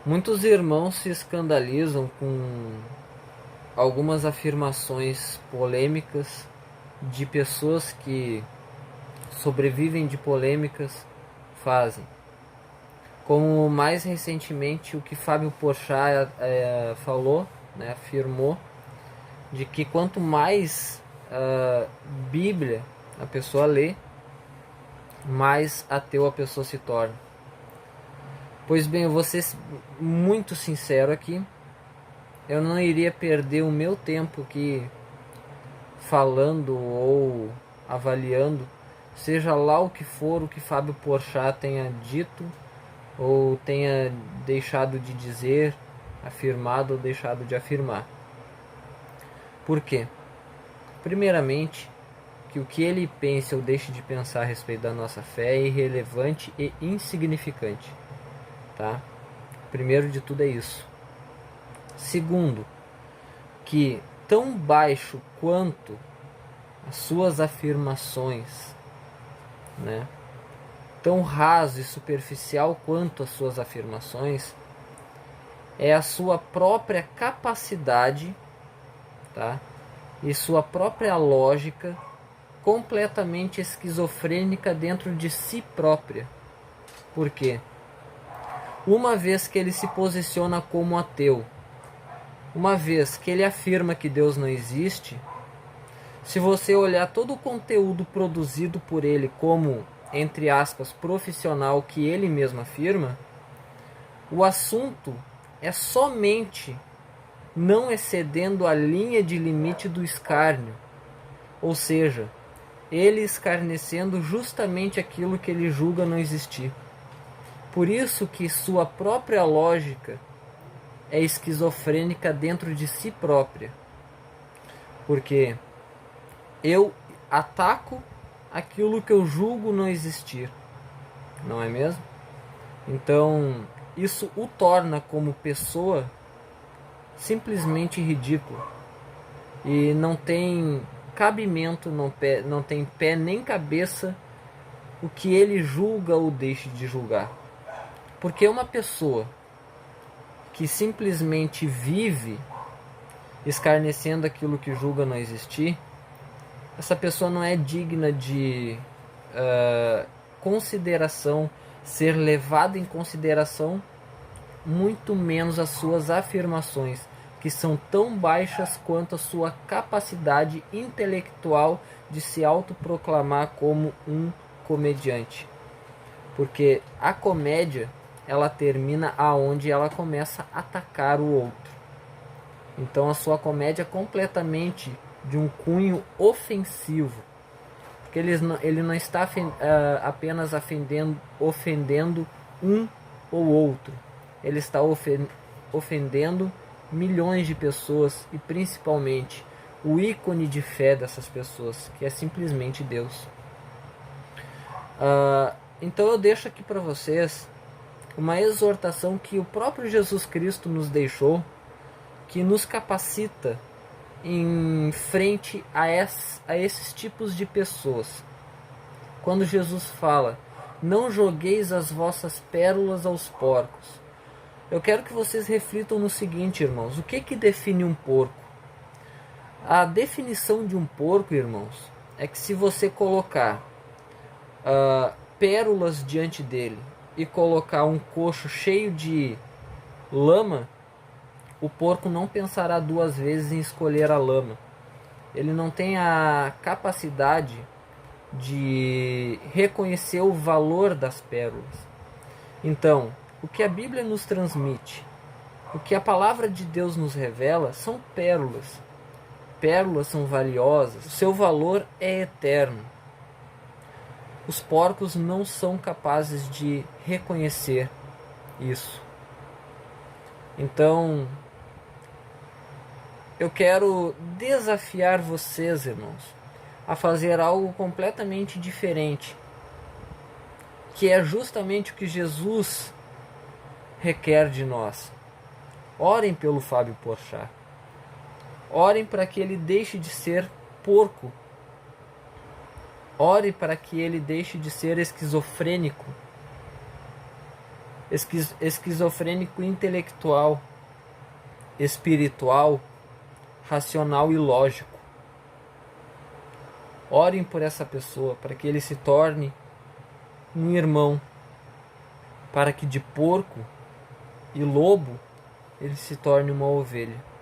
Muitos irmãos se escandalizam com algumas afirmações polêmicas de pessoas que sobrevivem de polêmicas fazem. Como mais recentemente o que Fábio Porchat falou, né, afirmou, de que quanto mais Bíblia a pessoa lê, mais ateu a pessoa se torna. Pois bem, eu vou ser muito sincero aqui, eu não iria perder o meu tempo aqui falando ou avaliando, seja lá o que for o que Fábio Porchat tenha dito ou tenha deixado de dizer, afirmado ou deixado de afirmar. Por quê? Primeiramente, que o que ele pense ou deixe de pensar a respeito da nossa fé é irrelevante e insignificante, tá? Primeiro de tudo é isso. Segundo, que tão baixo quanto as suas afirmações, né? Tão raso e superficial quanto as suas afirmações, é a sua própria capacidade, tá? E sua própria lógica completamente esquizofrênica dentro de si própria. Por quê? Uma vez que ele se posiciona como ateu, uma vez que ele afirma que Deus não existe, se você olhar todo o conteúdo produzido por ele como, entre aspas, profissional que ele mesmo afirma, o assunto é somente não excedendo a linha de limite do escárnio, ou seja, ele escarnecendo justamente aquilo que ele julga não existir. Por isso que sua própria lógica é esquizofrênica dentro de si própria. Porque eu ataco aquilo que eu julgo não existir, não é mesmo? Então, isso o torna como pessoa simplesmente ridículo. E não tem cabimento, não tem pé nem cabeça o que ele julga ou deixa de julgar. Porque uma pessoa que simplesmente vive escarnecendo aquilo que julga não existir, essa pessoa não é digna de consideração, ser levada em consideração, muito menos as suas afirmações, que são tão baixas quanto a sua capacidade intelectual de se autoproclamar como um comediante. Porque a comédia, ela termina aonde ela começa a atacar o outro. Então a sua comédia é completamente de um cunho ofensivo. Porque ele não está apenas ofendendo um ou outro. Ele está ofendendo milhões de pessoas e principalmente o ícone de fé dessas pessoas, que é simplesmente Deus. Então eu deixo aqui para vocês uma exortação que o próprio Jesus Cristo nos deixou, que nos capacita em frente a esses tipos de pessoas. Quando Jesus fala: não jogueis as vossas pérolas aos porcos. Eu quero que vocês reflitam no seguinte, irmãos: o que define um porco? A definição de um porco, irmãos, é que se você colocar pérolas diante dele e colocar um coxo cheio de lama, o porco não pensará duas vezes em escolher a lama. Ele não tem a capacidade de reconhecer o valor das pérolas. Então, o que a Bíblia nos transmite, o que a palavra de Deus nos revela, são pérolas. Pérolas são valiosas, o seu valor é eterno. Os porcos não são capazes de reconhecer isso. Então, eu quero desafiar vocês, irmãos, a fazer algo completamente diferente, que é justamente o que Jesus requer de nós. Orem pelo Fábio Porchat. Orem para que ele deixe de ser porco. Ore para que ele deixe de ser esquizofrênico. esquizofrênico intelectual, espiritual, racional e lógico. Orem por essa pessoa para que ele se torne um irmão, para que de porco e lobo ele se torne uma ovelha.